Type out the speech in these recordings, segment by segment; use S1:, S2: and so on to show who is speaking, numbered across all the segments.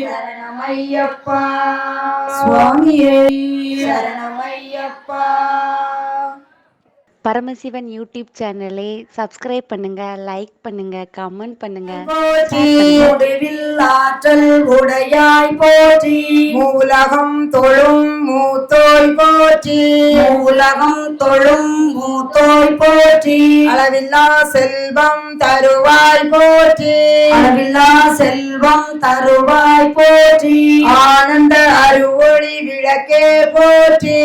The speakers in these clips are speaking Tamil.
S1: சரணமையப்பா
S2: சுவாமியே
S1: சரணமையப்பா.
S3: பரமசிவன் யூடியூப் சேனலை சப்ஸ்கிரைப் பண்ணுங்க, லைக் பண்ணுங்க, கமெண்ட் பண்ணுங்க.
S1: போற்றி முடிவில் ஆற்றல் உடையாய் போற்றி, மூலகம் தொழும் மூத்தோய் போற்றி, மூலகம் தொழும் மூத்தோய் போற்றி, அளவில்லா செல்வம் தருவாய் போற்றி, அளவில்லா செல்வம் தருவாய் போற்றி, ஆனந்த அறிவொளி விளக்கே போற்றி,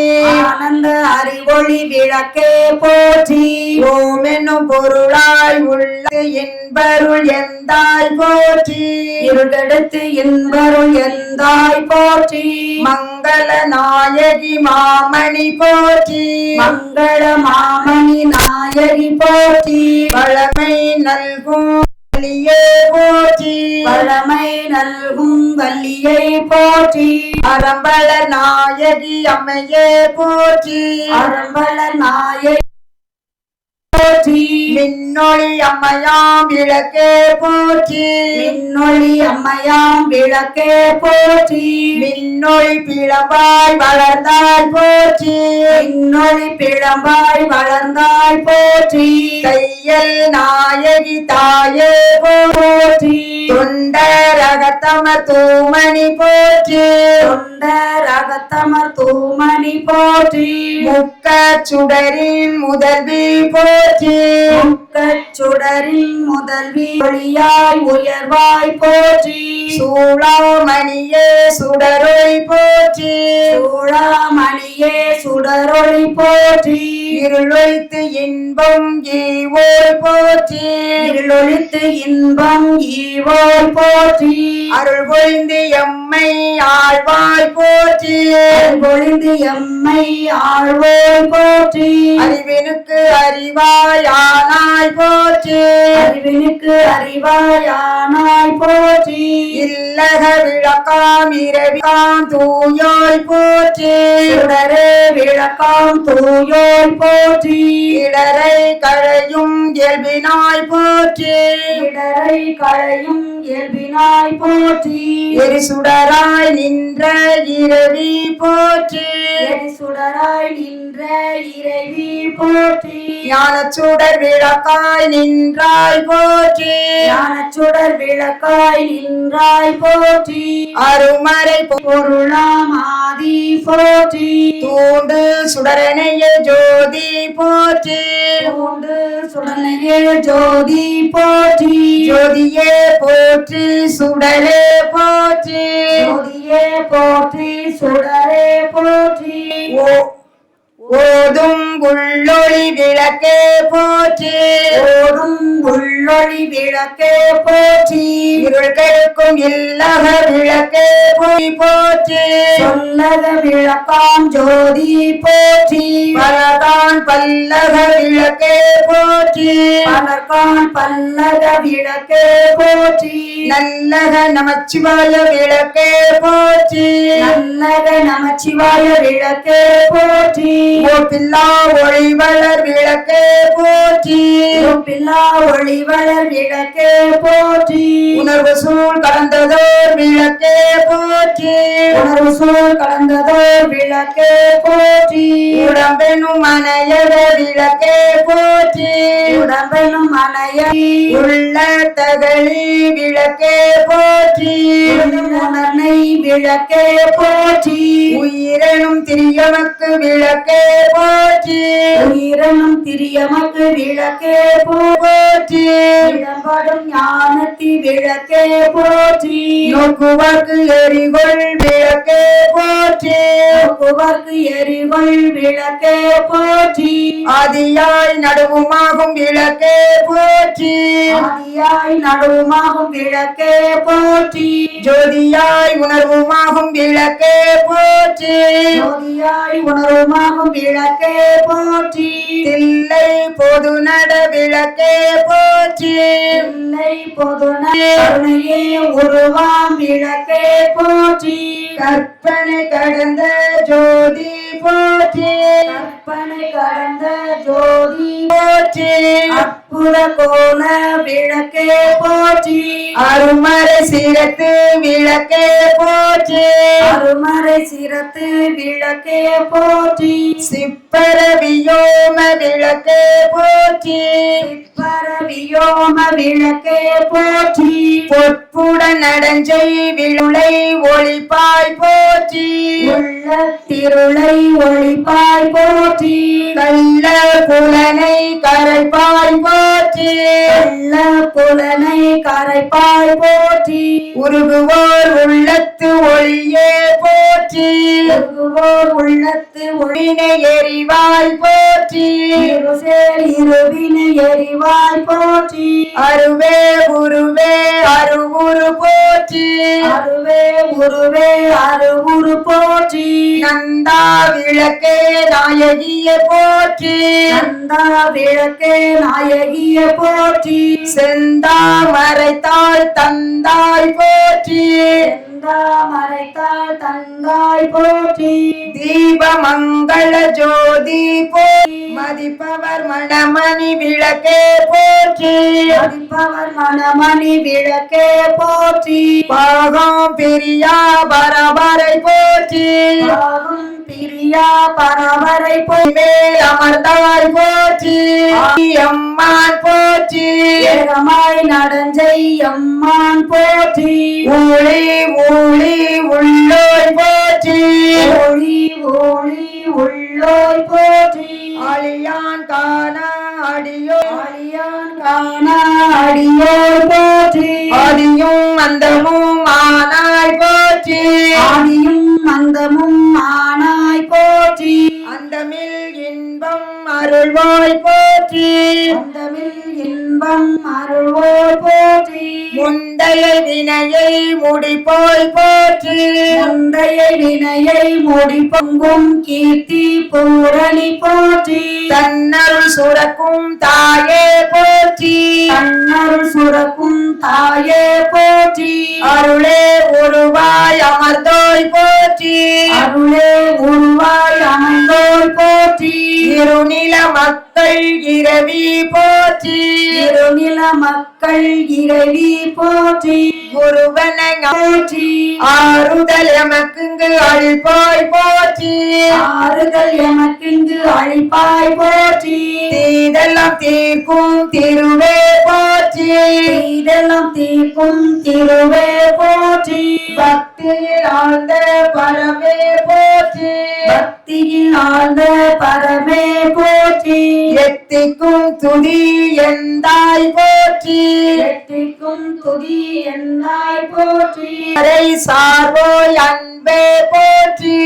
S1: ஆனந்த அறிவொளி விளக்கே போற்றி, ஓம் என்னும் பொருளாய் உள்ள என்பருள் எந்தாய் போற்றி, இருடெடுத்து என்பருள் எந்தாய் போற்றி, மங்கள நாயகி மாமணி போற்றி, மங்கள மாமணி நாயகி போற்றி, வளமை நல்கும் வள்ளியே போற்றி, வளமை நல்கும் வள்ளியை போற்றி, அறம்பல நாயகி அம்மையே போற்றி, அறம்பல நாயகி போற்றி, மின்னொளி அம்மையாம் விளக்கே போற்றி, மின்னொளி அம்மையாம் விளக்கே போற்றி, மின்னொளி பிளம்பாய் வளர்ந்தாய் போற்றி, மின்னொளி பிளம்பாய் வளர்ந்தாய் போற்றி, தையல் நாயகி தாயே போற்றி, தொண்டரகத்தமர் தூமணி போற்றி, தொண்டரகத்தமர் தூமணி போற்றி, முக்கச் சுடரின் முதல்வி போற்றி, முக்கச் சுடரின் முதல்வி ஒளியாய் உயர்வாய் போற்றி, சூளாமணியே சுடரொளி போற்றி, சூளாமணியே சுடரொளி போற்றி, இருளொழித்து இன்பம் ஈவோய் போற்றி, இருளொழித்து இன்பம் ஈவோய் போற்றி, அருள் பொழிந்து எம்மை ஆழ்வாய் போற்றி, அருள் பொழிந்து எம்மை ஆழ்வாய் போற்றி, அறிவினுக்கு அறிவாய் ஆனாய் போற்றி, அறிவினுக்கு அறிவாய் ஆனாய் போற்றி, இல்லக விளக்காம் இரவிகாம் தூயோய் போற்றி, சுடரே விளக்காம் தூயோய் போற்றி, இடரை கழையும் இயல்பினாய் போற்றி, இடரை கழையும் இயல்பினாய் போற்றி, எரிசுடராய் நின்ற இரவி போற்றி, எரிசுடராய் நின்ற இறைவி போற்றி, ஞானச்சுடர் விளக்காய் நின்றாய் போற்றி, ஞானச்சுடர் விளக்காய் நின்றாய் போற்றி, அருமறை பொருளாம் ஆதி போற்றி, தூண்டு சுடரனைய ஜோதி போற்றி, தூண்டு சுடரனைய ஜோதி போற்றி, ஜோதியே போற்றி சுடரே போற்றி, ஜோதியே போற்றி சுடரே போற்றி, ஓதும் உள்ளொளி விளக்கே போற்றி, ஓதும் உள்ளொளி விளக்கே போற்றி, இருள் கெடுக்கும் இல்லக விளக்கே போற்றி, சொல்லக விளக்காம் ஜோதி போற்றி, பலகான் பல்லக விளக்கே போற்றி, பலகான் பல்லக விளக்கே போற்றி, நல்லக நமச்சிவாய விளக்கே போற்றி, நல்லக நமச்சிவாய விளக்கே போற்றி, ஒப்பில்லா ஒளிவளர் விளக்கே போற்றி, ஒப்பில்லா ஒளிவளர் விளக்கே போற்றி, உணர்வு சூழ் கலந்ததோர் விளக்கே போற்றி, உணர்வு சூழ் கலந்ததோர் விளக்கே போற்றி, உடம்பெனும் மனையக விளக்கே போற்றி, உடம்பெனும் மனைய உள்ள தகழி விளக்கே போற்றி, உணர்னை விளக்கே போற்றி, உயிரெனும் திரியமக்கு விளக்கே போற்றி, உயிரெனும் திரியமக்கு விளக்கே போற்றி, இடம்படும் ஞானத்தி விளக்கே போற்றி, நோக்குவார்க்கு எரிகொள் விளக்கே போற்றி, நோக்குவார்க்கு எரிகொள் விளக்கே போற்றி, ஆதியாய் நடுவுமாகும் விளக்கே போற்றி, ஆதியாய் நடுவுமாகும் விளக்கே போற்றி, ஜோதியாய் உணர்வுமாகும் விளக்கே போற்றி, ஜோதியாய் உணர்வுமாகும் விளக்கே போற்றி, தில்லை பொது நட விளக்கே போற்றி, தில்லை பொது நடையே உருவாம் விளக்கே போற்றி, கற்பனை கடந்த ஜோதி போற்றி
S2: கற்பனை கடந்த ஜோதி
S1: போற்றி
S2: அற்புத கோல விளக்கே போற்றி
S1: அருமறை சிரத்து விளக்கே போற்றி
S2: அருமறை சிரத்து விளக்கே போற்றி
S1: சிப்பர வியோம விளக்கே போற்றி
S2: பரவியோம விளக்கே போற்றி
S1: பொற்புடன் நடஞ்சை விழுளை ஒளிப்பாய் போற்றி
S2: உள்ள திருளை ஒளிப்பாய் போற்றி
S1: கள்ள புலனை கரைப்பாய் போற்றி
S2: வெள்ள புலனை கரைப்பாய் போற்றி
S1: உருகுவோர் உள்ளத்து ஒளியே போற்றி
S2: உருகுவோர் உள்ளத்து
S1: ஒளினை எரிவாய் போற்றி
S2: ஒளிசேர் இருவினை எரிவாய் போற்றி
S1: அருவே உருவே அருவுரு போற்றி
S2: அருவே உருவே அருவுரு போற்றி
S1: நந்தா விளக்கே நாயகிய போற்றி
S2: நந்தா விளக்கே நாயகிய போற்றி
S1: செந்தாமரைத்தாள் தந்தாய் போற்றி
S2: மறைத்தாள் தந்தாய் போற்றி
S1: தீபமங்கள ஜோதி போற்றி மதிப்பவர் மணமணி விளக்கே போற்றி
S2: மதிப்பவர் மணமணி விளக்கே போற்றி
S1: பாகம் பிரியா பரபரை போற்றி
S2: பாகம் பிரியா பரவரை
S1: மேல் அமர்ந்தாய் போற்றி அம்மான் போற்றி
S2: ஏகமாய் நடஞ்சை அம்மான் போற்றி
S1: ஊழி ஊழி உள்ளோய் போற்றி
S2: ஒளி ஒளி உள்ளோய் போற்றி
S1: அழியான் காண அடியோ
S2: அடியான் காண அடியோய் போற்றி
S1: ஆதியும் அந்தமும் ஆனாய் போற்றி
S2: ஆதியும் அந்தமும் ஆனாய் போற்றி
S1: அந்தமில் இன்பம் அருள்வாய் போற்றி
S2: அந்தமில் இன்பம் அருள்வோய் போற்றி
S1: முந்தைய வினையை முடிப்போய் போற்றி
S2: முந்தைய வினையை முடி பொங்கும் கீர்த்தி பூரணி போற்றி
S1: தன்னருள் சுரக்கும் தாயே போற்றி
S2: தன்னருள் சுரக்கும் தாயே போற்றி
S1: அருளே உருவாய் அமர்ந்தோய் போற்றி
S2: அருளே உருவாய் அமைந்தோய் போற்றி
S1: இருநில மக்கள் இரவி போற்றி
S2: இருநில மக்கள் இறைவி போற்றி
S1: குருவன
S2: போற்றி
S1: ஆறுதல் எமக்குங்கு அழிப்பாய் போற்றி
S2: ஆறுதல் எமக்கிங்கு அழிப்பாய் போற்றி
S1: தீதெல்லாம் தீர்க்கும் திருவே போற்றி
S2: இதெல்லாம் தீர்க்கும் திருவே போற்றி
S1: பக்தியில் ஆழ்ந்த பரமே போற்றி
S2: பக்தியில் ஆழ்ந்த பரமே போற்றி
S1: எத்திக்கும் துதி எந்தாய் போற்றி
S2: எட்டிக்கும் துதி என்னாய் போற்றி
S1: அரை சார்வோய் அன்பே போற்றி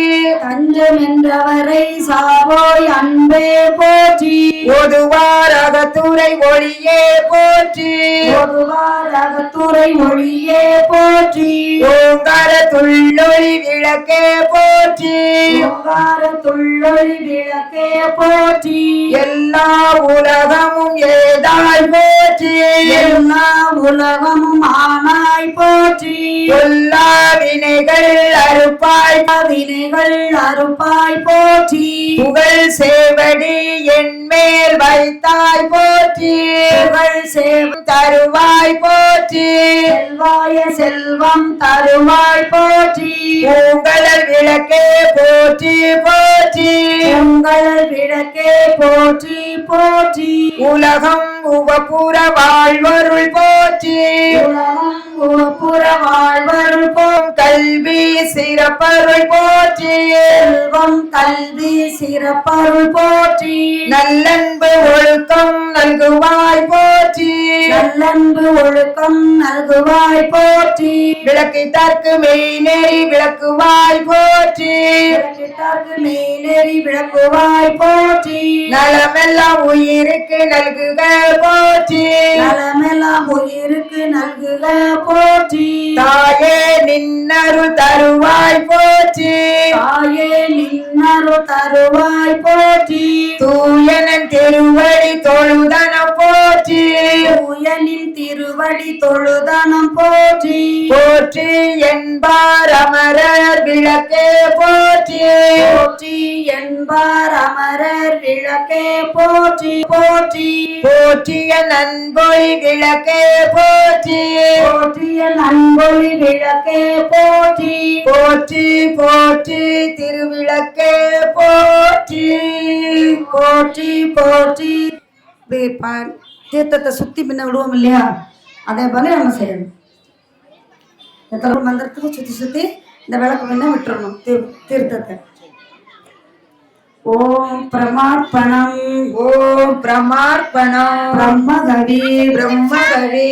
S2: தஞ்சம் என்றவரை சாவோய் அன்பே போற்றி
S1: ஒதுவார் அகத்துரை ஒளியே போற்றி
S2: ஒருவார் அகத்துரை மொழியே போற்றி
S1: ஓங்கார துள்ளொளி விளக்கே போற்றி
S2: ஓங்கார துள்ளொளி விளக்கே போற்றி
S1: எல்லா உலகமும் ஏதாய் போற்றி
S2: எல்லா உலகமும் ஆனாய் போற்றி
S1: எல்லா வினைகள் அறுப்பாய்
S2: வினைகள் அறுப்பாய் போற்றி
S1: புகழ் சேவடி என் மேல் வைத்தாய் போற்றி
S2: புகழ் சேவ
S1: தருவாய் போற்றி
S2: செல்வாய செல்வம் தருவாய் போற்றி
S1: உங்களல் விளக்கே போற்றி போற்றி
S2: உங்கள் விளக்கே போற்றி போற்றி
S1: உலகம் உவப்புற வாழ்வருள் போற்றி
S2: உலகம் உவப்புற வாழ்வருள் போம்
S1: கல்வி சிறப்பருள் போற்றி
S2: செல்வம் கல்வி சிறப்பருள் போற்றி
S1: நல்லன்பு ஒழுக்கம் நல்குவாய் போற்றி
S2: நல்லன்பு ஒழுக்கம் நல்குவாய் போற்றி
S1: விளக்கை தற்கு மெய்நெறி விளக்குவாய் போற்றி
S2: விளக்கிட்டார்க்கு மேலேறி விளக்குவாய் போற்றி
S1: நலமெல்லாம் உயிருக்கு நல்குக போற்றி
S2: நலமெல்லாம் உயிருக்கு நல்குக போற்றி
S1: தாயே நின்னருள் தருவாய் போற்றி
S2: தாயே நின்னரு தருவாய் போற்றி
S1: தூயனன் திருவடி தொழுதனம் போற்றி
S2: தூயனின் திருவடி தொழுதனம் போற்றி
S1: போற்றி போற்றி என்பார் அமரர் விளக்கே போற்றி
S2: போற்றி என்பார் அமரர் விளக்கே போற்றி போற்றி
S1: போற்றிய நன்பொழி விளக்கே போற்றி
S2: போற்றிய நன்பொழி விளக்கே போற்றி
S1: போற்றி போற்றி திருவிளக்கே போற்றி
S2: போற்றி போற்றி தீர்த்தத்தை சுத்தி பின்ன விடுவோம் இல்லையா, அதே போல நம்ம செய்யணும். எத்தனை மந்திரத்துக்கு சுத்தி சுத்தி இந்த விளக்கு பின்ன விட்டுறணும் தீர்த்தத்தை. ஓம் பிரமார்ப்பணம்
S1: ஓம் பிரமார்ப்பணம்
S2: பிரம்மகவி
S1: பிரம்மகவி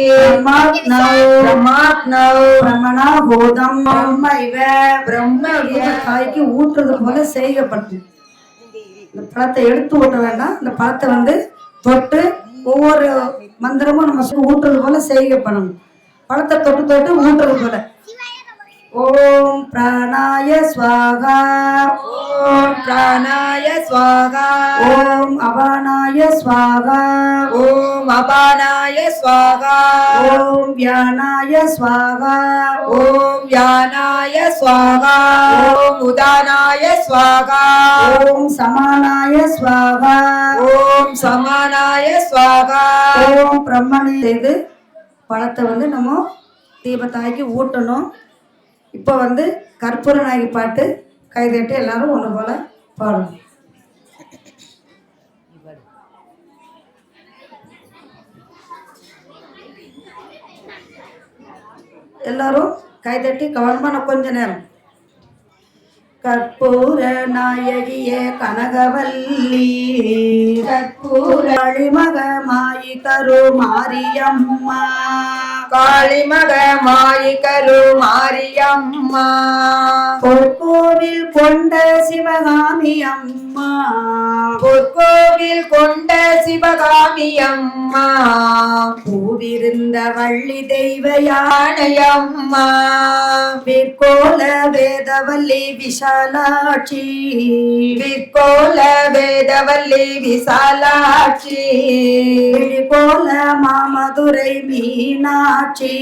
S2: பிரமாத்னவ் பிரமணாபூதம் பிரம்மைவ
S1: பிரம்ம
S2: தாய்க்கு ஊற்றுறது போல செய்யப்பட்டு இந்த பழத்தை எடுத்து ஊட்ட வேண்டாம். இந்த பழத்தை தொட்டு ஒவ்வொரு மந்திரமும் நம்ம ஊற்றுறது போல செய்யப்படணும். பழத்தை தொட்டு தொட்டு ஊற்றுறது போல. ஓம் பிராணாய ஸ்வாகா
S1: ஓம் பிராணாய ஸ்வாகா
S2: ஓம் அபானாய ஸ்வாகா
S1: ஓம் அபானாய ஸ்வாகா
S2: ஓம் வியானாய ஸ்வாகா
S1: ஓம் யானாய ஸ்வாகா ஓம் உதானாய ஸ்வாகா
S2: ஓம் சமானாய ஸ்வாகா
S1: ஓம் சமானாய ஸ்வாகா
S2: ஓம் பிரம்மணி. இது பழத்தை நம்ம தீபத்தாய்க்கு ஊட்டணும். இப்போ கற்பூர நாயகி பாட்டு கைதட்டி எல்லாரும் ஒன்று போல பாடணும். எல்லாரும் கைதட்டி கவனமான கொஞ்ச நேரம். கற்பூர நாயகியே கனகவல்லி கற்பூர காளிமக மாயி கரு மாரியம்மா
S1: காளிமக மாயி கரு மாரியம்மா
S2: பொற்கோவில் கொண்ட சிவகாமி அம்மா
S1: பொற்கோவில் கொண்ட சிவகாமி அம்மா
S2: பூவிருந்த வள்ளி தெய்வ
S1: யானையம்மா
S2: விற்கோல வேதவல்லி விஷாலாட்சி
S1: விற்கோல வேதவல்லி விசாலாட்சி
S2: விழிகோல மாமதுரை மீனாட்சி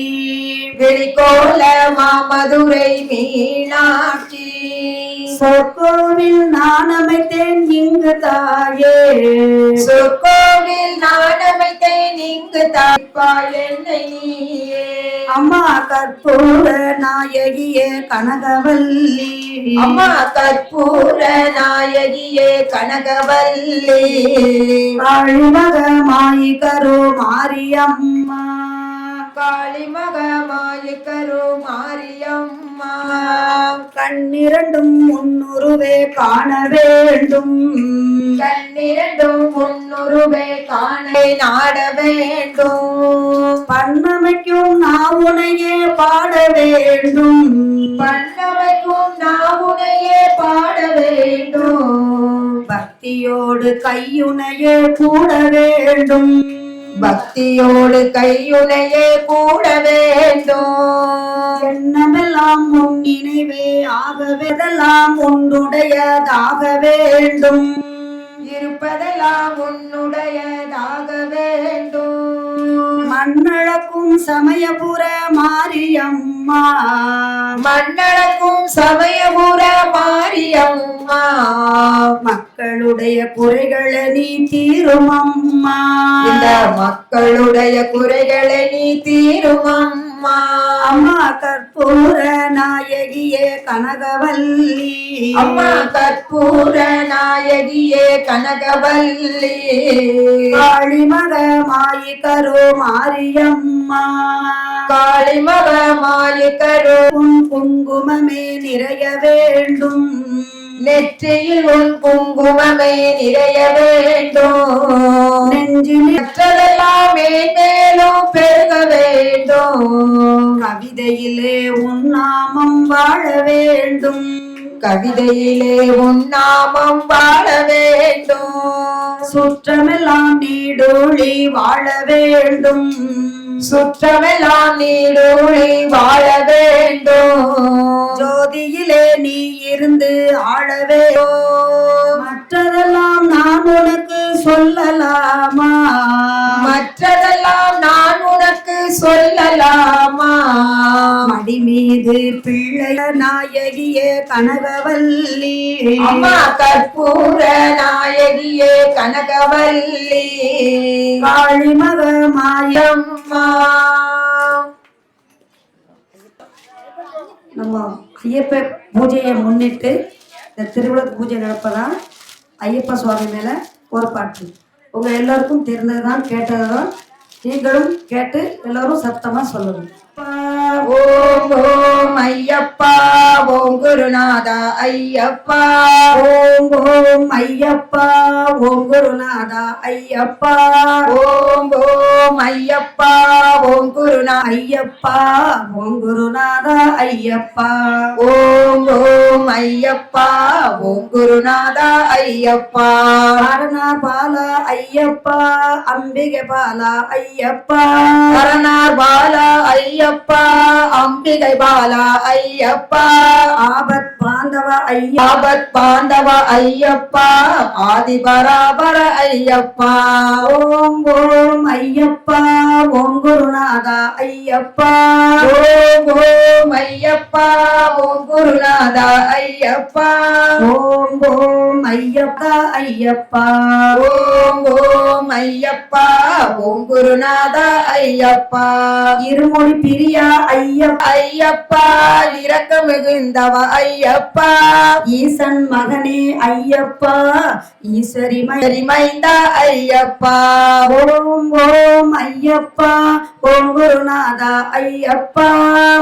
S1: விழிகோல மாமதுரை மீனாட்சி
S2: சொற்கோவில் நான் அமைத்தேன் இங்கு தாயே
S1: சொற்கோவில் நான் அமைத்தேன் இங்கு தாய்ப்பாய் என்னை நீயே
S2: அம்மா கற்பூர நாயகியே கனகவல்லி
S1: அம்மா கற்பூர நாயகியே கனகவல்லி
S2: காளிமக மாயி கரு மாரியம்மா
S1: காளிமக மாயி கரு மாரியம்மா
S2: கண்ணிரண்டும் முன்னுருவே காண வேண்டும்
S1: கண்ணிரண்டும் முன்னுருவே காண நாட வேண்டும்
S2: பண்ணமைக்கும் நாவுனையே பாட வேண்டும்
S1: பண்ணமைக்கும் நாவுனையே பாட வேண்டும்
S2: பக்தியோடு கையுனையே கூட வேண்டும்
S1: பக்தியோடு கையுனையே கூட வேண்டும்
S2: எண்ணமெல்லாம் உன் நினைவே ஆகவேதெல்லாம் உன்னுடையதாக வேண்டும்
S1: இருப்பதெல்லாம் உன்னுடையதாக வேண்டும்
S2: மண்ணளக்கும் சமயபுர மாரியம்மா
S1: மண்ணளக்கும் சமயபுர மாரியம்மா
S2: மக்களுடைய குறைகளை நீ தீரும் அம்மா
S1: இந்த மக்களுடைய குறைகளை நீ தீரும் அம்மா
S2: அம்மா கற்பூர நாயகியே கனகவல்லி
S1: அம்மா கற்பூர நாயகியே கனகவல்லி
S2: காளிமக மாயி கரு மாரியம்மா
S1: காளிமக மாயி கரு
S2: உன் குங்குமமே நிறைய வேண்டும்
S1: நெற்றியில் உன் குங்குமமே நிறைய வேண்டும்
S2: நெஞ்சில்
S1: மற்றதெல்லாம் மேலும் பெருக வேண்டும்
S2: கவிதையிலே உன் நாமம் வாழ வேண்டும்
S1: கவிதையிலே உன் நாமம் வாழ வேண்டும்
S2: சுற்றமெல்லாம் நீடோழி வாழ வேண்டும்
S1: சுற்றமெல்லாம் நீடூழி வாழ வேண்டும்
S2: ஜோதியிலே நீ இருந்து ஆளவே மற்றதெல்லாம் நான் உனக்கு சொல்லலாமா
S1: மற்றதெல்லாம் நான் உனக்கு சொல்லலாமா
S2: மடி மீது பிள்ளை நாயகியே கனகவல்லி
S1: அம்மா கற்பூர நாயகியே கனகவல்லி
S2: காளிமக மாயம்
S1: அம்மா
S2: நம்ம ஐயப்ப பூஜையை முன்னிட்டு இந்த திருவிளக்கு பூஜை நடப்பதான் ஐயப்ப சுவாமி மேல ஒரு பாட்டு உங்க எல்லாருக்கும் தெரிந்ததுதான் கேட்டதுதான் நீங்களும் கேட்டு எல்லாரும் சத்தமா சொல்லணும்.
S1: ஓம் ஓம் ஐயப்பா ஓம் குருநாதா ஐயப்பா
S2: ஓம் ஓம் ஐயப்பா ஓம் குருநாதா ஐயப்பா
S1: ஓம் ஓம் ஐயப்பா ஓம் குருநா
S2: ஐயப்பா ஓம் குருநாதா ஐயப்பா
S1: ஓம் ஓம் ஐயப்பா ஓம் குருநாதா ஐயப்பா
S2: காரணார் பாலா ஐயப்பா அம்பிகை பாலா ஐயப்பா
S1: கரணார் பாலா ஐயப்பா அம்பிகை பாலா ஐயப்பா
S2: ஆபத் பாந்தவ ஐயா
S1: ஆபத் பாந்தவ ஐயப்பா ஆதி பராபர ஐயப்பா
S2: ஓம் ஓம் ஐயப்பா ஓம் குருநாதா ஐயப்பா
S1: ஓம் ஓம் ஐயப்பா ஓம் குருநாதா ஐயப்பா
S2: ஓம் ஓம் ஐயப்பா ஐயப்பா
S1: ஓம் ஓம் ஐயப்பா ஓம் குருநாதா ஐயப்பா
S2: இருமொழி பிரியா ஐயப்பா
S1: ஐயப்பா இரக்க மிகுந்தவ ஐயப்பா
S2: ஈசன் மகனே ஐயப்பா ஈஸ்வரி
S1: மைந்தா ஐயப்பா
S2: ஓம் ஓம் ஐயப்பா ஓம் குருநாதா ஐயப்பா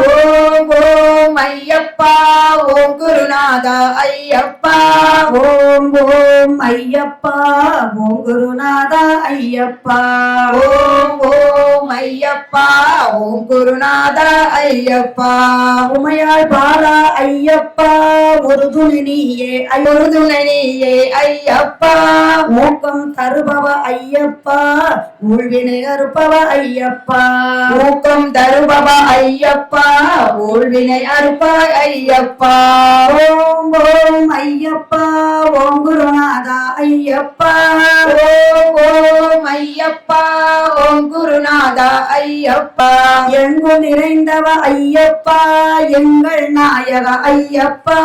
S1: ஓம் ஓம் ஐயப்பா ஓம் குருநாதா ஐயப்பா
S2: ஓம் ஓம் ஐயப்பா ஓம் குருநாதா ஐயப்பா
S1: ஓம் ஓம் ஐயப்பா ஓம் குருநாதா ஐயப்பா
S2: உமையாள் பாலா ஐயப்பா ஒரு துணி நீயே
S1: ஒரு துணை நீயே ஐயப்பா
S2: ஊக்கம் தருபவ ஐயப்பா உள்வினை அறுப்பவ ஐயப்பா
S1: ஊக்கம் தருபவ ஐயப்பா ஊழ்வினை அறுப்பாய் ஐயப்பா
S2: ஓம் ஓம் ஐயப்பா ஓம் குருநாதா ஐயப்பா
S1: ஓம் ஓம் ஐயப்பா ஓம் குருநாதா ஐயப்பா
S2: எங்கும் நிறைந்தவ ஐயப்பா எங்கள் நாயக ஐயப்பா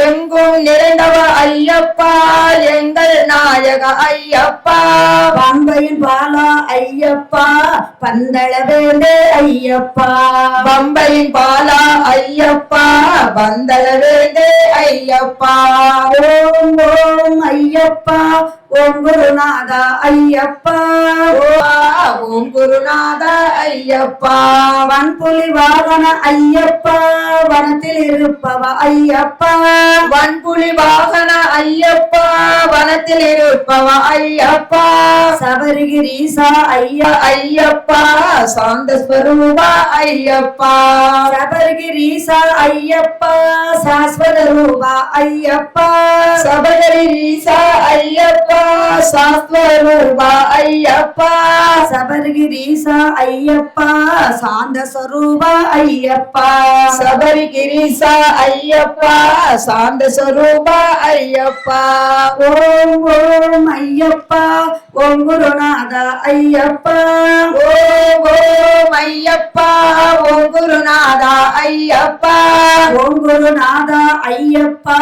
S1: எங்கும் நிறைந்தவ ஐயப்பா எங்கள் நாயக ஐயப்பா
S2: பம்பையின் பாலா ஐயப்பா பந்தள வேண்டே ஐயப்பா
S1: பம்பையின் பாலா ஐயப்பா பந்தள வேண்டே ஐயப்பா
S2: ஓம் ஓம் ஐயப்பா ஓம் குருநாதா ஐயப்பா
S1: ஓம் குருநாதா ஐயப்பா
S2: வன்புலி வாகன ஐயப்பா வனத்தில் இருப்பவ ஐயப்பா
S1: வன்புலி வாகன ஐயப்பா வனத்தில் இருப்பவ ஐயப்பா
S2: சபரிகிரீசா ஐயா
S1: ஐயப்பா சாந்த ஸ்வரூபா ஐயப்பா
S2: சபரிகிரீசா ஐயப்பா சாஸ்வத ரூபா ஐயப்பா
S1: சபரிகிரீசா ஐயப்பா சாஸ்வரூபா ஐயப்பா
S2: சபரிகிரீசா ஐயப்பா சாந்த ஸ்வரூபா ஐயப்பா
S1: சபரிகிரீசா ஐயப்பா சாந்த ஸ்வரூபா ஐயப்பா
S2: ஓம் ஓம் ஐயப்பா ஓம் குருநாதா ஐயப்பா
S1: ஓம் ஓம் ஐயப்பா ஓம் குருநாதா ஐயப்பா
S2: ஓம் குருநாதா ஐயப்பா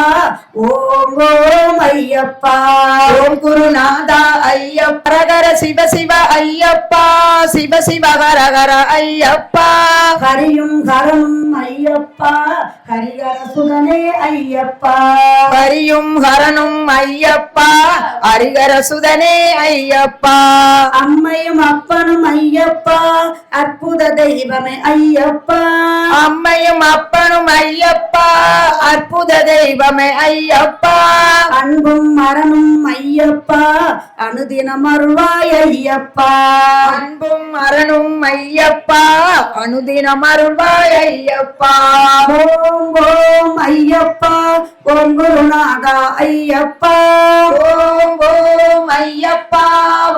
S2: ஓம் ஓம் ஐயப்பா
S1: ஓம் குருநாதா ஐயப்பா ஹரஹர சிவ சிவ ஐயப்பா சிவ சிவ ஹரஹர ஐயப்பா
S2: ஹரியும் ஹரனும் ஐயப்பா ஹரிஹர சுதனே ஐயப்பா
S1: ஹரியும் ஹரனும் ஐயப்பா ஹரிஹர சுதனே ஐயப்பா
S2: அம்மையும் அப்பனும் ஐயப்பா அற்புத தெய்வமே ஐயப்பா
S1: அம்மையும் அப்பனும் ஐயப்பா அற்புத தெய்வமே ஐயப்பா
S2: அன்பும் மரணும் ஐயப்பா அனுதினம் அருள்வாய் ஐயப்பா
S1: அன்பும் அரணும் ஐயப்பா அனுதினம் அருள்வாய் ஐயப்பா
S2: ஓம் ஓம் ஐயப்பா ஓம் குருநாதா ஐயப்பா
S1: ஓம் ஓம் ஐயப்பா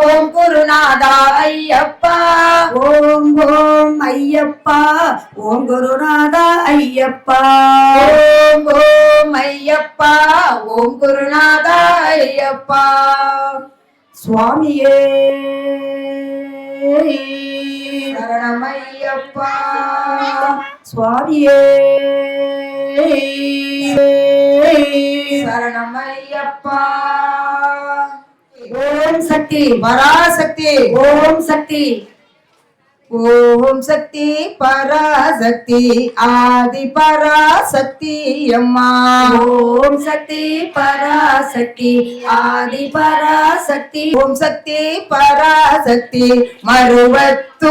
S1: ஓம் குருநாதா ஐயப்பா
S2: ஓம் ஓம் ஐயப்பா ஓம் குருநாதா ஐயப்பா
S1: ஓம் ஓம் ஐயப்பா ஓம் குருநாதா ஐயப்பா
S2: சுவாமியே
S1: சரணம் ஐயப்பா
S2: சுவாமியே
S1: சரணம் ஐயப்பா.
S2: ஓம் சக்தி
S1: பராசக்தி.
S2: ஓம் சக்தி
S1: ஓம் சக்தி பராசக்தி ஆதி பராசக்தி அம்மா.
S2: ஓம் சக்தி பராசக்தி ஆதி பராசக்தி
S1: ஓம் சக்தி பராசக்தி மறுவத்து.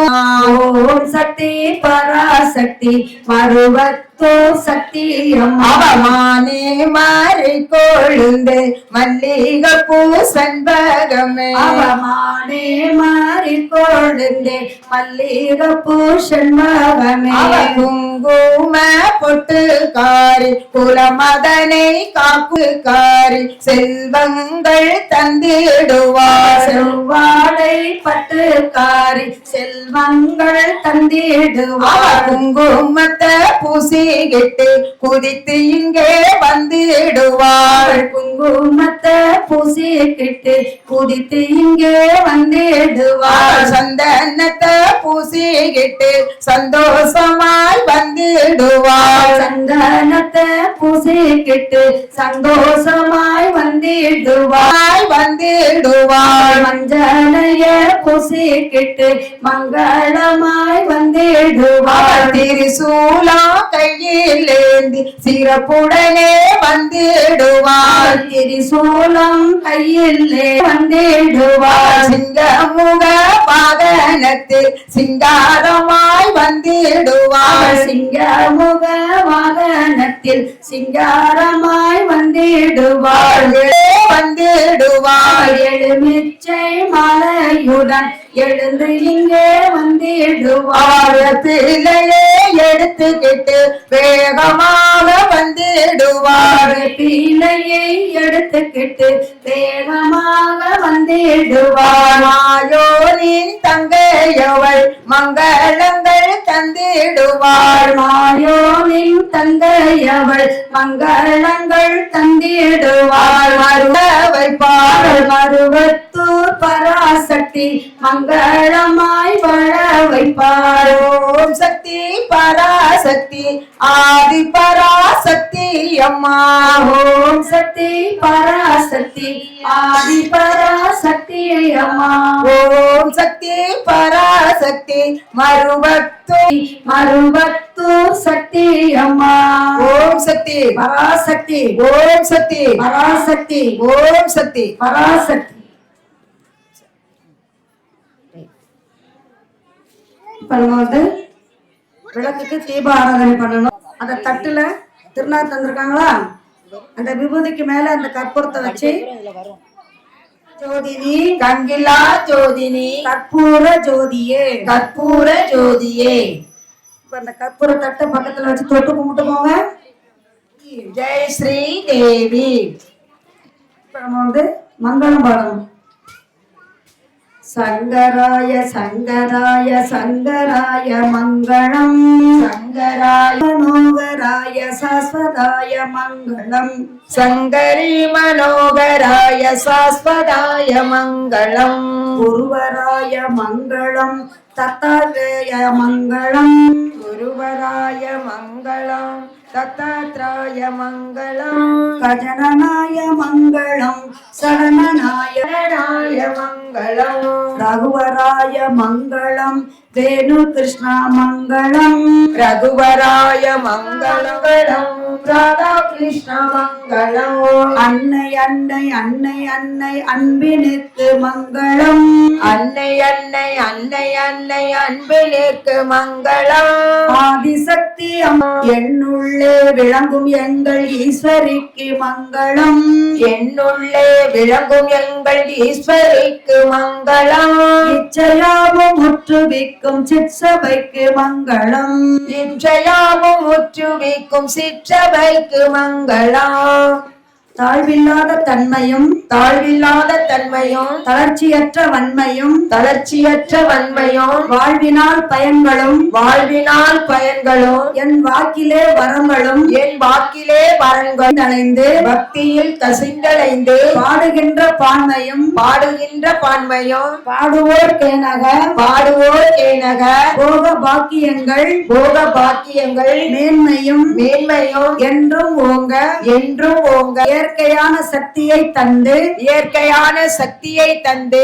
S2: ஓம் சக்தி பராசக்தி மறுவத்தோ சக்தி அம்மா.
S1: அவமானே மாறி கொழுந்து மல்லிகைப்பூ செண்பகமே.
S2: அவமானே மாறி கொழுந்தே மல்லிகைப்பூ செண்பகமே.
S1: குங்கும பொட்டுக்காரி குலமதனை காக்குக்காரி செல்வங்கள் தந்திடுவார்.
S2: செவ்வாடை பட்டுக்காரி செல்வங்கள் தந்திடுவார்.
S1: குங்குமத்தை பூசிக்கிட்டு குதித்து இங்கே வந்துடுவாள்.
S2: குங்குமத்தை பூசிக்கிட்டு குதித்து இங்கே வந்திடுவார்.
S1: சந்தனத்தை பூசிக்கிட்டு சந்தோஷமாய் வந்துடுவாள்.
S2: சந்தனத்தை பூசிக்கிட்டு சந்தோஷமாய் வந்திடுவாய்
S1: வந்துடுவாள்.
S2: மஞ்சளைய பூசிக்கிட்டு மங்களமாய் வந்திடுவாள்.
S1: திரிசூலம் கையில் ஏந்தி சிறப்புடனே வந்துடுவாள்.
S2: திரிசூலம் கையிலே வந்திடுவாள்.
S1: சிங்கமுக வாகனத்தில் சிங்காரமாய் வந்துடுவாள்.
S2: சிங்கமுக வாகனத்தில் சிங்காரமாய் வந்திடுவாள்.
S1: வந்துடுவாள்.
S2: எழுமிச்சை மாலையுடன் எழுந்து இங்கே வந்திடுவாள்.
S1: பிள்ளையே எடுத்துக்கிட்டு வேகமாக வந்துடுவாள்.
S2: பிள்ளையை எடுத்துக்கிட்டு வேகமாக வந்திடுவாள்.
S1: மாயோனின் தங்கையவள் மங்களங்கள் தந்திடுவாள்.
S2: மாயோனின் தந்தையவள் மங்களங்கள் தந்திடுவாள்.
S1: மருள வைப்பாள்.
S2: மருவத்தூர் பராசக்தி மங்களமாய் வாழ வைப்பாள்.
S1: ஓம் சக்தி பராசக்தி ஆதி பராசக்தி அம்மா.
S2: ஓம் சக்தி பராசக்தி ஆதி பராசக்தி அம்மா.
S1: ஓம் சக்தி பராசக்தி மறுபத்து.
S2: மருவத்தூர் சக்தி அம்மா.
S1: ஓம் சக்தி
S2: பராசக்தி
S1: ஓம் சக்தி
S2: பராசக்தி
S1: ஓம் சக்தி.
S2: பராசக்தி. இப்ப நம்ம வந்து விளக்குக்கு தீப ஆராதனை பண்ணணும். அந்த தட்டுல திருநாள் தந்திருக்காங்களா, அந்த விபூதிக்கு மேல அந்த கற்பூரத்தை வச்சு ஜோதினி
S1: கங்கிலா ஜோதினி
S2: கற்பூர ஜோதியே
S1: கற்பூர ஜோதியே.
S2: இப்ப அந்த கற்பூர தட்டை பக்கத்துல வச்சு தொட்டு கும்பிட்டு போங்க.
S1: ஜெய் ஸ்ரீ தேவி.
S2: இப்ப நம்ம வந்து மங்களம் பாடணும். சங்கராய சங்கராய சங்கராய மங்களம்.
S1: சங்கராய
S2: மனோகராய சாஸ்வதாய மங்களம்.
S1: சங்கரி மனோகராய சாஸ்வதாய மங்களம்.
S2: குருவராய மங்களம் தத்தாத்ரேய மங்களம்.
S1: குருவராய மங்களம் தத்தாத்ராய மங்களம்.
S2: கஜனநாய மங்களம் சரணநாய
S1: மங்களம்.
S2: ரகுவராய மங்களம் வேணு கிருஷ்ணா மங்களம்.
S1: ரகுவராய மங்களம் ராதா கிருஷ்ண மங்களம்.
S2: அன்னை அன்னை அன்னை அன்னை அன்பினுக்கு மங்களம்.
S1: அன்னை அன்னை அன்னை அன்னை அன்பிற்கு மங்களம்.
S2: ஆதிசக்தி என்னுள்ளே விளங்கும் எங்கள் ஈஸ்வரிக்கு மங்களம்.
S1: என்னுள்ளே விளங்கும் எங்கள் ஈஸ்வரிக்கு மங்களம்.
S2: இச்சையாவும் முற்றுவிக்கும் சிற்சபைக்கு மங்களம்.
S1: இச்சையாவும் முற்றுவிக்கும் சிற்றபைக்கு மங்களம்.
S2: தாழ்வில்லாத தன்மையும்
S1: தாழ்வில்லாத தன்மையும்
S2: தளர்ச்சியற்ற வன்மையும்
S1: தளர்ச்சியற்ற வன்மையும்
S2: வாழ்வினால் பயன்களும்
S1: வாழ்வினால் பயன்களும்
S2: என் வாக்கிலே வரங்களும்
S1: என் வாக்கிலே வரங்கள்
S2: அடைந்து
S1: பக்தியில் கசிந்தடைந்து
S2: பாடுகின்ற பான்மையும்
S1: பாடுகின்ற பான்மையும்
S2: பாடுவோர் கேனக
S1: பாடுவோர் ஏனக
S2: போக பாக்கியங்கள்
S1: போக பாக்கியங்கள்
S2: மேன்மையும்
S1: மேன்மையும்
S2: என்றும் ஓங்க
S1: என்றும் ஓங்க
S2: இயற்கையான சக்தியை தந்து
S1: இயற்கையான சக்தியை தந்து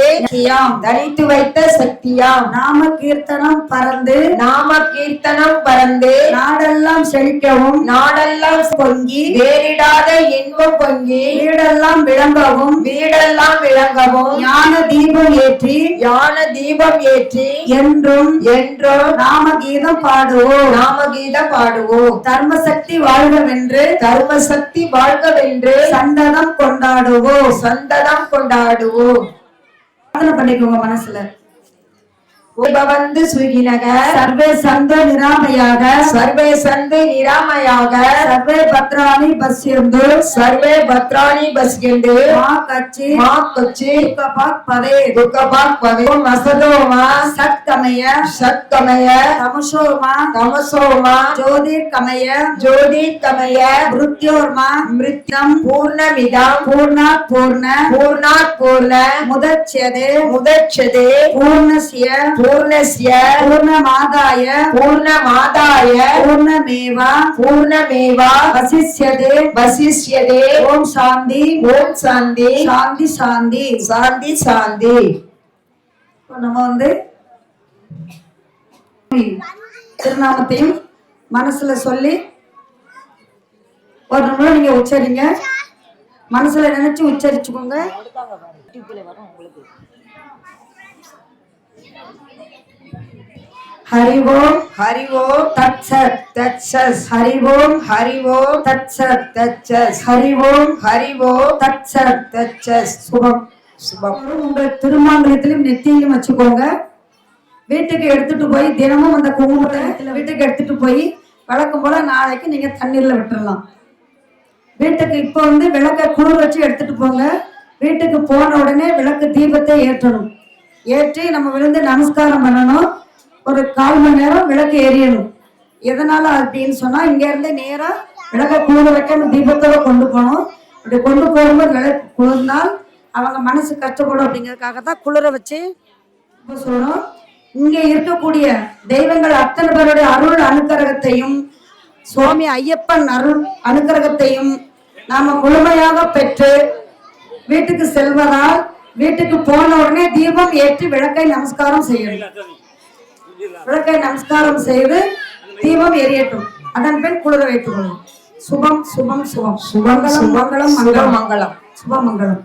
S1: தனித்து வைத்த சக்தியாம்
S2: நாம கீர்த்தனம் பறந்து
S1: நாம கீர்த்தனம் பறந்து
S2: நாடெல்லாம் செழிக்கவும்
S1: நாடெல்லாம்
S2: பொங்கி
S1: வேறிடாத இன்பம் பொங்கி
S2: வீடெல்லாம் விளங்கவும்
S1: வீடெல்லாம் விளங்கவும்
S2: ஞான தீபம் ஏற்றி
S1: ஞான தீபம் ஏற்றி
S2: என்றும்
S1: என்றும்
S2: நாம கீதம் பாடுவோம்
S1: நாம கீதம் பாடுவோம்
S2: தர்மசக்தி வாழ்கவென்று
S1: தர்மசக்தி வாழ்கவென்று
S2: சந்ததம் கொண்டாடுவோம்
S1: சந்ததம் கொண்டாடுவோம்.
S2: சாதனை பண்ணிக்கோங்க மனசுல.
S1: உபவந்து சுகினக
S2: சர்வே சந்த நிராமையாக
S1: சர்வே சந்து நிராமையாக
S2: சர்வே பத்ராணி பஸ்யந்து
S1: சர்வே பத்ராணி பஸ்யந்து
S2: மா கச்சி
S1: மா கொச்சி
S2: துக்கபாக் பவே
S1: துக்கபாக் பவே மசதோமா
S2: சத்கமய
S1: சத்கமய
S2: தமசோமா
S1: தமசோமா
S2: ஜோதிர்கமய
S1: ஜோதிர்கமய
S2: மிருத்யோர்மா
S1: மிருத்யம் பூர்ணமிதம்
S2: பூர்ணாத் பூர்ண
S1: பூர்ணாத் பூர்ண
S2: முதச்யதே
S1: முதச்சதே
S2: பூர்ணஸ்ய
S1: பூர்ணஸ்ய
S2: பூர்ணமாதாய
S1: பூர்ணமாதாய
S2: பூர்ணமேவா
S1: பூர்ணமேவா
S2: வசிஷ்யதே
S1: வசிஷ்யதே.
S2: ஓம் சாந்தி
S1: ஓம் சாந்தி
S2: சாந்தி சாந்தி.
S1: சாந்தி சாந்தி.
S2: நம்ம வந்து திருநாமத்தையும் மனசுல சொல்லி ஒரு நிமிடம் நீங்க உச்சரிங்க. மனசுல நினைச்சு உச்சரிச்சுக்கோங்க. ஹரி ஓம்
S1: ஹரி ஓம்
S2: தத் சத்
S1: தத் சத்.
S2: ஹரி ஓம்
S1: ஹரி ஓம்
S2: தத் சத்
S1: தத் சத்.
S2: ஹரி ஓம்
S1: ஹரி ஓம்
S2: தத் சத்.
S1: தத் சத்.
S2: சுபம்.
S1: சுபம்.
S2: உங்க திருமாங்கலத்திலும் நெத்தியிலும் வச்சுக்கோங்க. வீட்டுக்கு எடுத்துட்டு போய் தினமும் அந்த குங்குமத்தை வீட்டுக்கு எடுத்துட்டு போய் வழக்கம் போல நாளைக்கு நீங்க தண்ணீர்ல விட்டுறலாம். வீட்டுக்கு இப்போ வந்து விளக்க குளிர் வச்சு எடுத்துட்டு போங்க. வீட்டுக்கு போன உடனே விளக்கு தீபத்தை ஏற்றணும். ஏற்றி நம்ம விழுந்து நமஸ்காரம் பண்ணணும். ஒரு 1/4 மணி நேரம் விளக்கு எரியணும். எதனால அப்படின்னு சொன்னா இங்க இருந்து நேரா விளக்க குளிர வைக்க தீபத்தோட கொண்டு போகணும். அப்படி கொண்டு போகும்போது விளக்கு குளிர்ந்தால் அவங்க மனசு கஷ்டப்படும் அப்படிங்கிறதுக்காக தான் குளிர வச்சு சொல்றோம். இங்க இருக்கக்கூடிய தெய்வங்கள் அத்தனை பேருடைய அருள் அனுக்கிரகத்தையும் சுவாமி ஐயப்பன் அருள் அனுக்கிரகத்தையும் நாம முழுமையாக பெற்று வீட்டுக்கு செல்வதால் வீட்டுக்கு போன உடனே தீபம் ஏற்றி விளக்கை நமஸ்காரம் செய்யணும். விளக்கை நமஸ்காரம் செய்து தீபம் எரியட்டும். அதன் பின் குளிர வைத்துக் கொள்ளும். சுபம் சுபம் சுபம். சுபமங்கலம் மங்களம் மங்களம். சுபமங்கலம்.